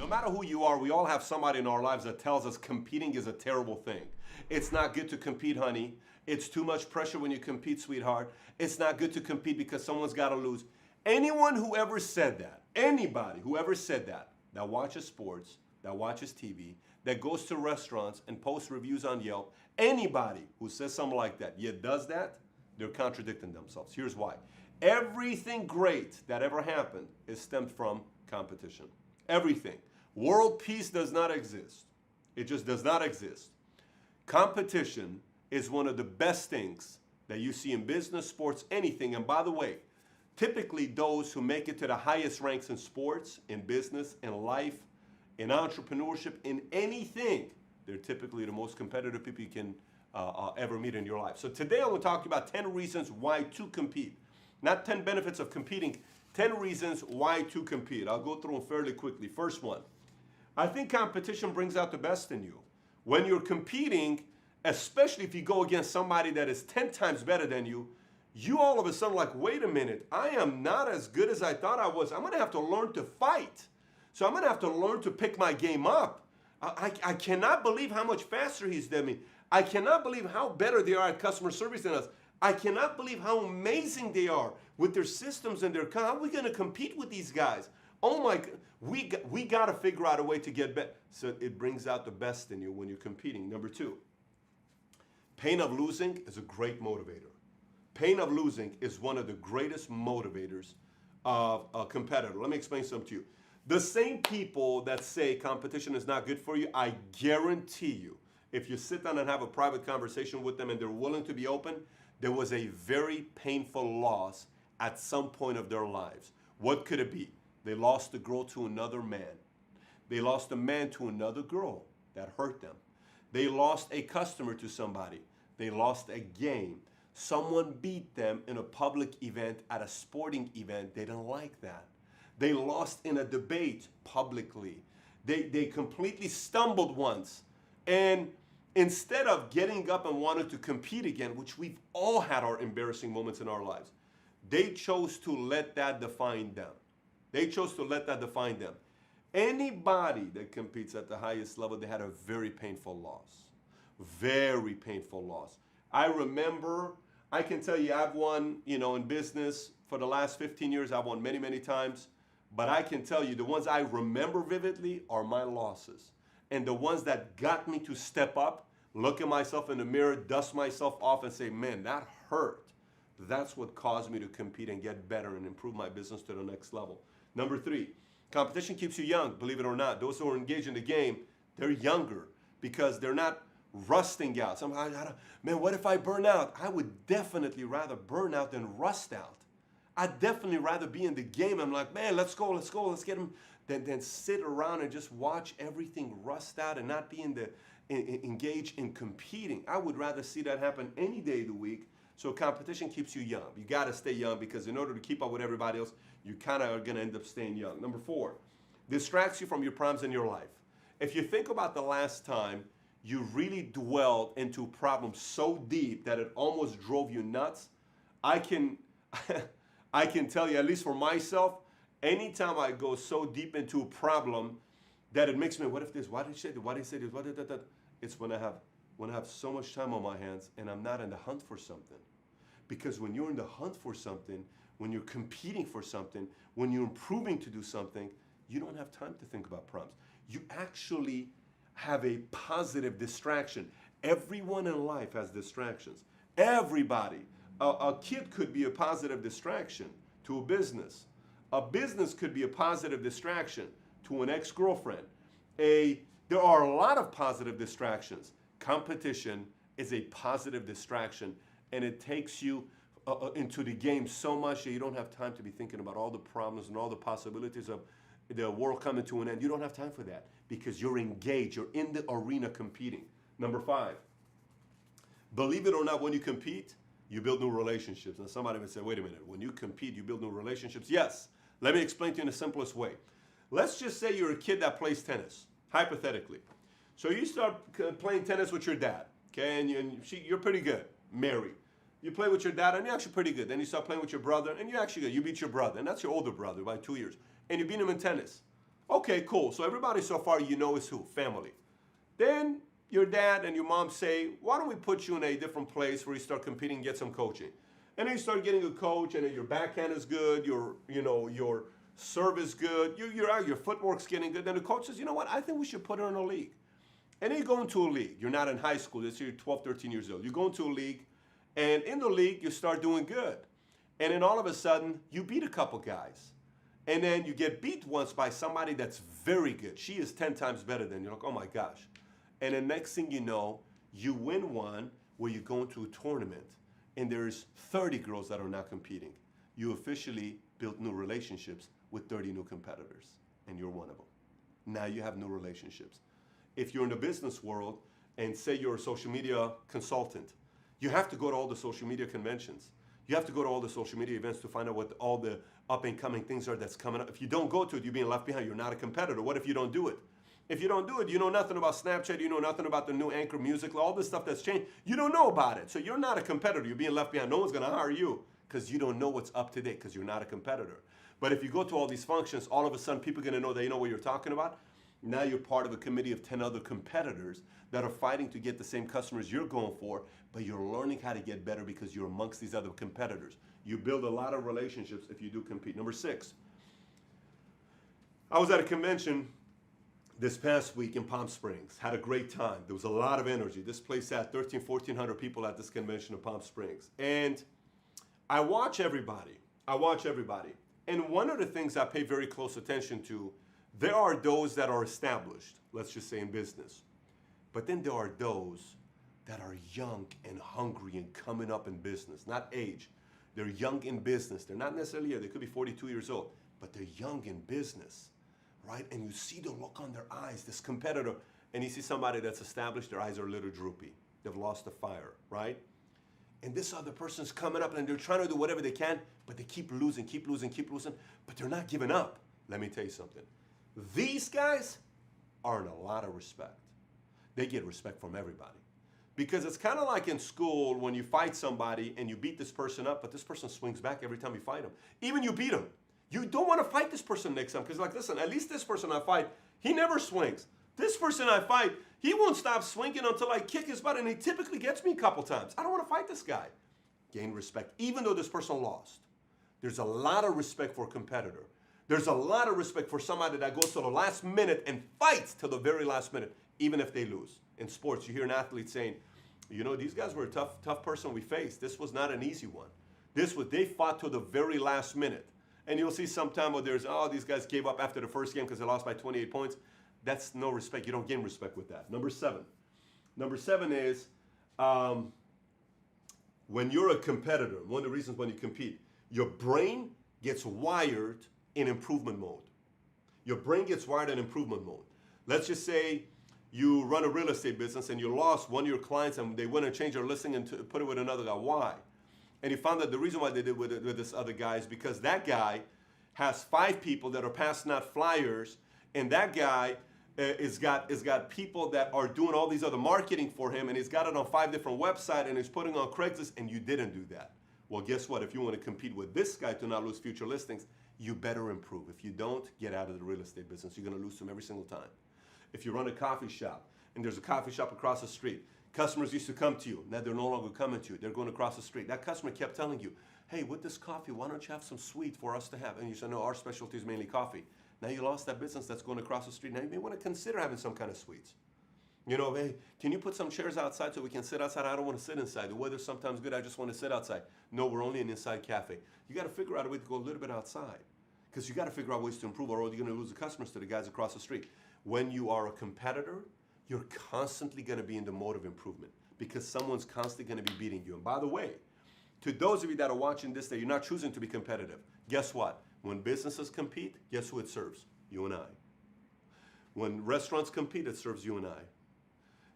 No matter who you are, we all have somebody in our lives that tells us competing is a terrible thing. It's not good to compete, honey. It's too much pressure when you compete, sweetheart. It's not good to compete because someone's got to lose. Anyone who ever said that, anybody who ever said that watches sports, that watches TV, that goes to restaurants and posts reviews on Yelp, anybody who says something like that, yet does that, they're contradicting themselves. Here's why. Everything great that ever happened is stemmed from competition. Everything. World peace does not exist. It just does not exist. Competition is one of the best things that you see in business, sports, anything. And by the way, typically those who make it to the highest ranks in sports, in business, in life, in entrepreneurship, in anything, they're typically the most competitive people you can ever meet in your life. So today I'm going to talk about 10 reasons why to compete. Not 10 benefits of competing, 10 reasons why to compete. I'll go through them fairly quickly. First one, I think competition brings out the best in you. When you're competing, especially if you go against somebody that is 10 times better than you, you all of a sudden like, wait a minute, I am not as good as I thought I was. I'm going to have to learn to fight. So I'm going to have to learn to pick my game up. I cannot believe how much faster he's than me. I cannot believe how better they are at customer service than us. I cannot believe how amazing they are with their systems and their, how are we going to compete with these guys? Oh my, we got to figure out a way to get better. So it brings out the best in you when you're competing. Number two, pain of losing is a great motivator. Pain of losing is one of the greatest motivators of a competitor. Let me explain something to you. The same people that say competition is not good for you, I guarantee you, if you sit down and have a private conversation with them and they're willing to be open, there was a very painful loss at some point of their lives. What could it be? They lost a girl to another man. They lost a man to another girl that hurt them. They lost a customer to somebody. They lost a game. Someone beat them in a public event at a sporting event. They didn't like that. They lost in a debate publicly. They completely stumbled once. And instead of getting up and wanting to compete again, which we've all had our embarrassing moments in our lives, they chose to let that define them. They chose to let that define them. Anybody that competes at the highest level, they had a very painful loss. Very painful loss. I remember, I can tell you I've won, in business for the last 15 years, I've won many, many times. But I can tell you the ones I remember vividly are my losses. And the ones that got me to step up, look at myself in the mirror, dust myself off and say, man, that hurt. That's what caused me to compete and get better and improve my business to the next level. Number three, competition keeps you young, believe it or not. Those who are engaged in the game, they're younger because they're not rusting out. Man, what if I burn out? I would definitely rather burn out than rust out. I'd definitely rather be in the game. I'm like, man, let's go, let's get them. Than sit around and just watch everything rust out and not be engaged in competing. I would rather see that happen any day of the week. So competition keeps you young. You got to stay young because in order to keep up with everybody else, you kind of are going to end up staying young. Number four, distracts you from your problems in your life. If you think about the last time you really dwelled into problems so deep that it almost drove you nuts, I can tell you, at least for myself, anytime I go so deep into a problem that it makes me, what if this, why did he say this, why did he say this, what did that, it's when I have so much time on my hands and I'm not in the hunt for something. Because when you're in the hunt for something, when you're competing for something, when you're improving to do something, you don't have time to think about problems. You actually have a positive distraction. Everyone in life has distractions. Everybody. A kid could be a positive distraction to a business. A business could be a positive distraction to an ex-girlfriend. There are a lot of positive distractions. Competition is a positive distraction, and it takes you into the game so much that you don't have time to be thinking about all the problems and all the possibilities of the world coming to an end. You don't have time for that because you're engaged. You're in the arena competing. Number five, believe it or not, when you compete, you build new relationships. And somebody would say, wait a minute, when you compete, you build new relationships? Yes. Let me explain to you in the simplest way. Let's just say you're a kid that plays tennis, hypothetically. So you start playing tennis with your dad, okay, and you're pretty good, married. You play with your dad, and you're actually pretty good. Then you start playing with your brother, and you're actually good. You beat your brother, and that's your older brother by 2 years. And you beat him in tennis. Okay, cool. So everybody so far you know is who? Family. Then your dad and your mom say, why don't we put you in a different place where you start competing and get some coaching? And then you start getting a coach, and then your backhand is good, your serve is good, your footwork's getting good. Then the coach says, you know what, I think we should put her in a league. And then you go into a league. You're not in high school. This year you're 12, 13 years old. You go into a league, and in the league, you start doing good. And then all of a sudden, you beat a couple guys. And then you get beat once by somebody that's very good. She is 10 times better than you. You're like, oh my gosh. And the next thing you know, you win one where you go into a tournament and there's 30 girls that are not competing. You officially built new relationships with 30 new competitors, and you're one of them. Now you have new relationships. If you're in the business world and say you're a social media consultant, you have to go to all the social media conventions. You have to go to all the social media events to find out what all the up and coming things are that's coming up. If you don't go to it, you're being left behind. You're not a competitor. What if you don't do it? If you don't do it, you know nothing about Snapchat, you know nothing about the new Anchor Music, all this stuff that's changed. You don't know about it. So you're not a competitor. You're being left behind. No one's going to hire you because you don't know what's up to date because you're not a competitor. But if you go to all these functions, all of a sudden people are going to know that you know what you're talking about. Now you're part of a committee of 10 other competitors that are fighting to get the same customers you're going for, but you're learning how to get better because you're amongst these other competitors. You build a lot of relationships if you do compete. Number 6, I was at a convention this past week in Palm Springs. Had a great time. There was a lot of energy. This place had 1,400 people at this convention in Palm Springs. And I watch everybody. And one of the things I pay very close attention to, there are those that are established, let's just say in business. But then there are those that are young and hungry and coming up in business, not age. They're young in business. They're not necessarily, they could be 42 years old, but they're young in business, right? And you see the look on their eyes, this competitor, and you see somebody that's established, their eyes are a little droopy. They've lost the fire, right? And this other person's coming up and they're trying to do whatever they can, but they keep losing, but they're not giving up. Let me tell you something. These guys earn a lot of respect. They get respect from everybody. Because it's kind of like in school when you fight somebody and you beat this person up, but this person swings back every time you fight him. Even you beat him. You don't want to fight this person next time because like, listen, at least this person I fight, he never swings. This person I fight, he won't stop swinging until I kick his butt, and he typically gets me a couple times. I don't want to fight this guy. Gain respect, even though this person lost. There's a lot of respect for a competitor. There's a lot of respect for somebody that goes to the last minute and fights till the very last minute, even if they lose. In sports, you hear an athlete saying, you know, these guys were a tough person we faced. This was not an easy one. They fought till the very last minute. And you'll see sometime where there's, oh, these guys gave up after the first game because they lost by 28 points. That's no respect. You don't gain respect with that. Number 7. Number 7 is when you're a competitor, one of the reasons when you compete, your brain gets wired in improvement mode. Your brain gets wired in improvement mode. Let's just say you run a real estate business and you lost one of your clients and they went and changed their listing and put it with another guy. Why? And you found that the reason why they did with this other guy is because that guy has 5 people that are passing out flyers, and that guy is got people that are doing all these other marketing for him, and he's got it on 5 different websites, and he's putting on Craigslist, and you didn't do that. Well, guess what? If you want to compete with this guy to not lose future listings, you better improve. If you don't, get out of the real estate business. You're going to lose them every single time. If you run a coffee shop, and there's a coffee shop across the street, customers used to come to you. Now they're no longer coming to you. They're going across the street. That customer kept telling you, hey, with this coffee, why don't you have some sweet for us to have? And you said, no, our specialty is mainly coffee. Now you lost that business that's going across the street. Now you may want to consider having some kind of sweets. You know, hey, can you put some chairs outside so we can sit outside? I don't want to sit inside. The weather's sometimes good. I just want to sit outside. No, we're only an inside cafe. You got to figure out a way to go a little bit outside because you got to figure out ways to improve, or you're going to lose the customers to the guys across the street. When you are a competitor, you're constantly going to be in the mode of improvement because someone's constantly going to be beating you. And by the way, to those of you that are watching this, that you're not choosing to be competitive, guess what? When businesses compete, guess who it serves? You and I. When restaurants compete, it serves you and I.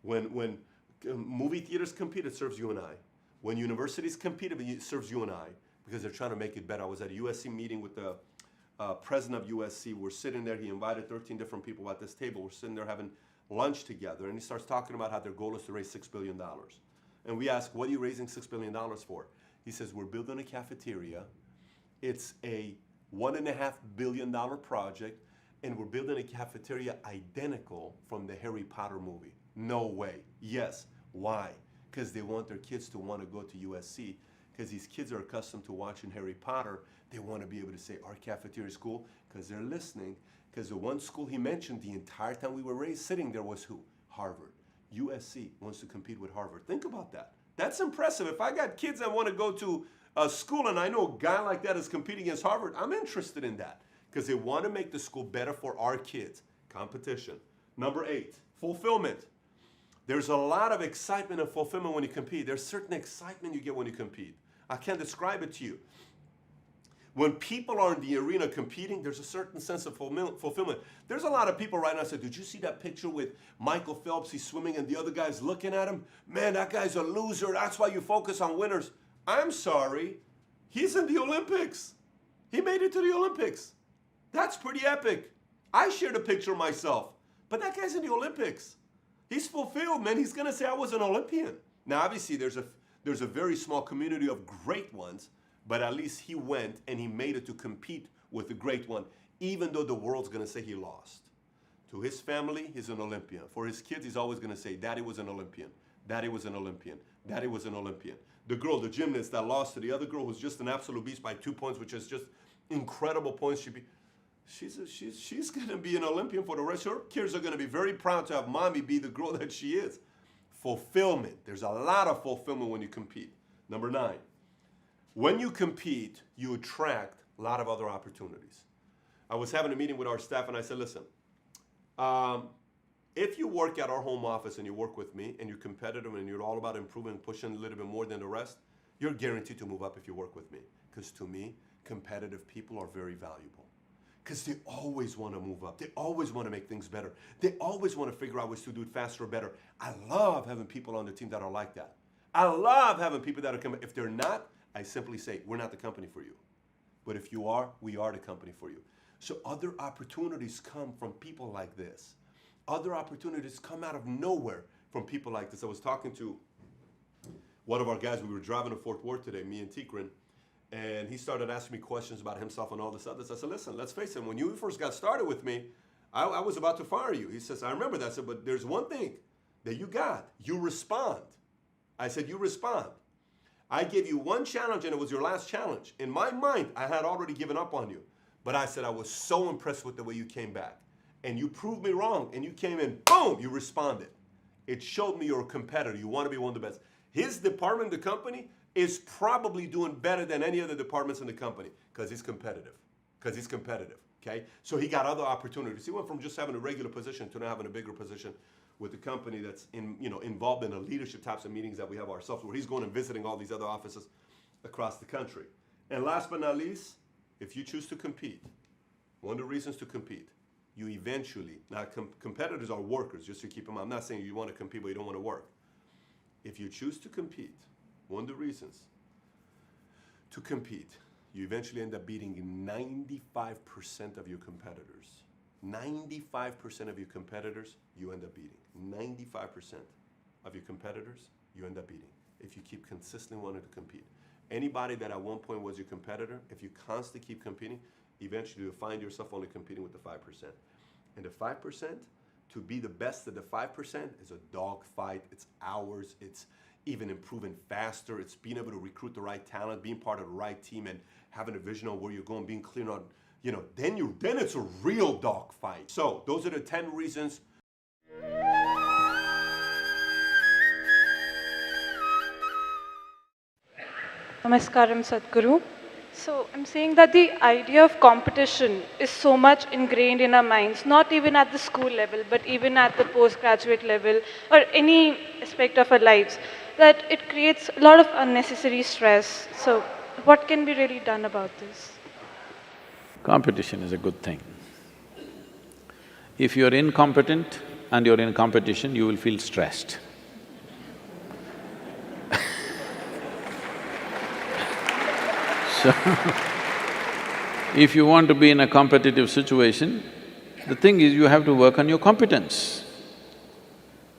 When movie theaters compete, it serves you and I. When universities compete, it serves you and I because they're trying to make it better. I was at a USC meeting with the president of USC. We're sitting there. He invited 13 different people at this table. We're sitting there having lunch together, and he starts talking about how their goal is to raise $6 billion. And we ask, what are you raising $6 billion for? He says, we're building a cafeteria. It's a $1.5 billion project, and we're building a cafeteria identical from the Harry Potter movie. No way. Yes. Why? Because they want their kids to want to go to USC, because these kids are accustomed to watching Harry Potter. They want to be able to say, our cafeteria is cool, because they're listening. Because the one school he mentioned the entire time we were raised sitting there was who? Harvard. USC wants to compete with Harvard. Think about that. That's impressive. If I got kids that want to go to a school and I know a guy like that is competing against Harvard, I'm interested in that. Because they want to make the school better for our kids. Competition. Number 8, fulfillment. There's a lot of excitement and fulfillment when you compete. There's certain excitement you get when you compete. I can't describe it to you. When people are in the arena competing, there's a certain sense of fulfillment. There's a lot of people right now say, did you see that picture with Michael Phelps? He's swimming and the other guy's looking at him. Man, that guy's a loser. That's why you focus on winners. I'm sorry. He's in the Olympics. He made it to the Olympics. That's pretty epic. I shared a picture myself. But that guy's in the Olympics. He's fulfilled, man. He's going to say, I was an Olympian. Now, obviously, there's a very small community of great ones. But at least he went and he made it to compete with the great one, even though the world's going to say he lost. To his family, he's an Olympian. For his kids, he's always going to say, Daddy was an Olympian. Daddy was an Olympian. Daddy was an Olympian. The girl, the gymnast that lost to the other girl who's just an absolute beast by 2 points, which is just incredible points. She's going to be an Olympian for the rest. Her kids are going to be very proud to have mommy be the girl that she is. Fulfillment. There's a lot of fulfillment when you compete. Number 9. When you compete, you attract a lot of other opportunities. I was having a meeting with our staff and I said, listen, if you work at our home office and you work with me and you're competitive and you're all about improving, pushing a little bit more than the rest, you're guaranteed to move up if you work with me. Because to me, competitive people are very valuable. Because they always want to move up. They always want to make things better. They always want to figure out ways to do it faster or better. I love having people on the team that are like that. I love having people that are coming. If they're not, I simply say, we're not the company for you. But if you are, we are the company for you. So other opportunities come from people like this. Other opportunities come out of nowhere from people like this. I was talking to one of our guys. We were driving to Fort Worth today, me and Tikrin, and he started asking me questions about himself and all this other. I said, listen, let's face it, when you first got started with me, I was about to fire you. He says, I remember that. I said, but there's one thing that you got. You respond. I said, you respond. I gave you one challenge and it was your last challenge. In my mind, I had already given up on you. But I said I was so impressed with the way you came back. And you proved me wrong and you came in, boom, you responded. It showed me you're a competitor. You want to be one of the best. His department, the company, is probably doing better than any other departments in the company because he's competitive. Because he's competitive, okay? So he got other opportunities. He went from just having a regular position to now having a bigger position with the company that's involved in the leadership types of meetings that we have ourselves, where he's going and visiting all these other offices across the country. And last but not least, if you choose to compete, one of the reasons to compete, you eventually, now competitors are workers, just to keep them, I'm not saying you want to compete but you don't want to work. If you choose to compete, one of the reasons to compete, you eventually end up beating 95% of your competitors. 95% of your competitors, you end up beating. 95% of your competitors, you end up beating if you keep consistently wanting to compete. Anybody that at one point was your competitor, if you constantly keep competing, eventually you'll find yourself only competing with the 5%. And the 5%, to be the best of the 5% is a dog fight. It's hours. It's even improving faster. It's being able to recruit the right talent, being part of the right team, and having a vision on where you're going, being clear on, then it's a real dog fight. So those are the 10 reasons. Namaskaram, Sadhguru. So I'm saying that the idea of competition is so much ingrained in our minds, not even at the school level, but even at the postgraduate level or any aspect of our lives, that it creates a lot of unnecessary stress. So what can be really done about this? Competition is a good thing. If you're incompetent and you're in competition, you will feel stressed. So, if you want to be in a competitive situation, the thing is you have to work on your competence.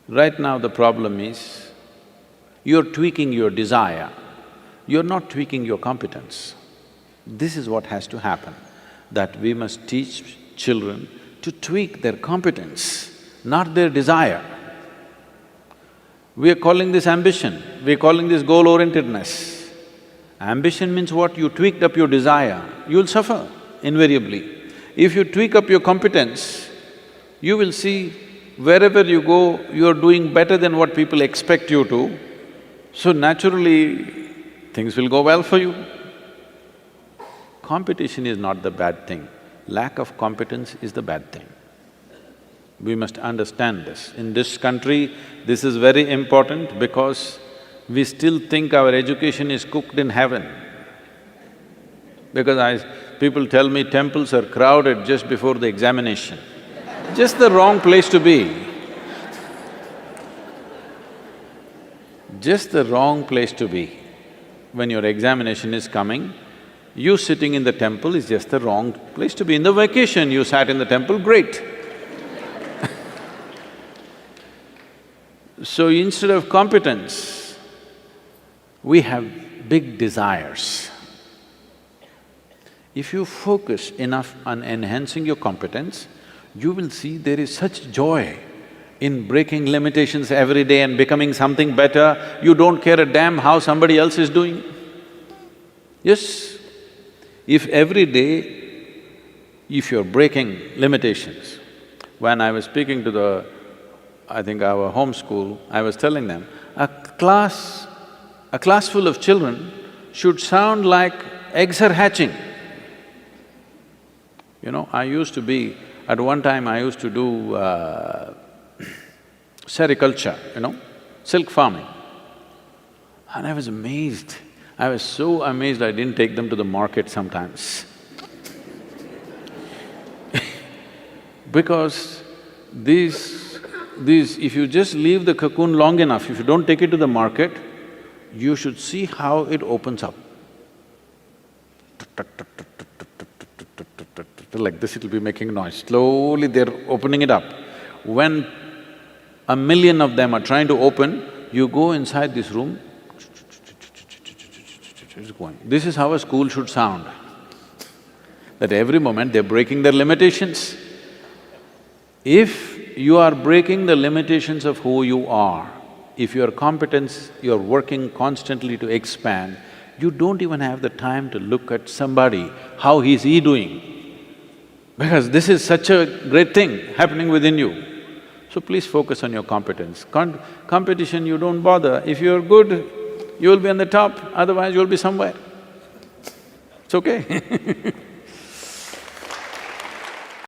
Right now the problem is, you're tweaking your desire, you're not tweaking your competence. This is what has to happen, that we must teach children to tweak their competence, not their desire. We are calling this ambition, we are calling this goal-orientedness. Ambition means what? You tweaked up your desire, you'll suffer invariably. If you tweak up your competence, you will see wherever you go, you're doing better than what people expect you to, so naturally, things will go well for you. Competition is not the bad thing, lack of competence is the bad thing. We must understand this. In this country, this is very important because we still think our education is cooked in heaven. Because people tell me temples are crowded just before the examination. Just the wrong place to be. Just the wrong place to be. When your examination is coming, you sitting in the temple is just the wrong place to be. In the vacation, you sat in the temple, great. So instead of competence, we have big desires. If you focus enough on enhancing your competence, you will see there is such joy in breaking limitations every day and becoming something better. You don't care a damn how somebody else is doing. Yes, if every day, if you're breaking limitations. When I was speaking to I think our home school, I was telling them, a class full of children should sound like eggs are hatching. You know, at one time I used to do sericulture, silk farming. And I was amazed. I was so amazed I didn't take them to the market sometimes. Because if you just leave the cocoon long enough, if you don't take it to the market, you should see how it opens up. Like this, it'll be making noise. Slowly they're opening it up. When 1,000,000 of them are trying to open, you go inside this room, it's going. This is how a school should sound. That every moment they're breaking their limitations. If you are breaking the limitations of who you are, if your competence, you're working constantly to expand, you don't even have the time to look at somebody, how is he doing? Because this is such a great thing happening within you. So please focus on your competence. Competition, you don't bother. If you're good, you'll be on the top, otherwise you'll be somewhere. It's okay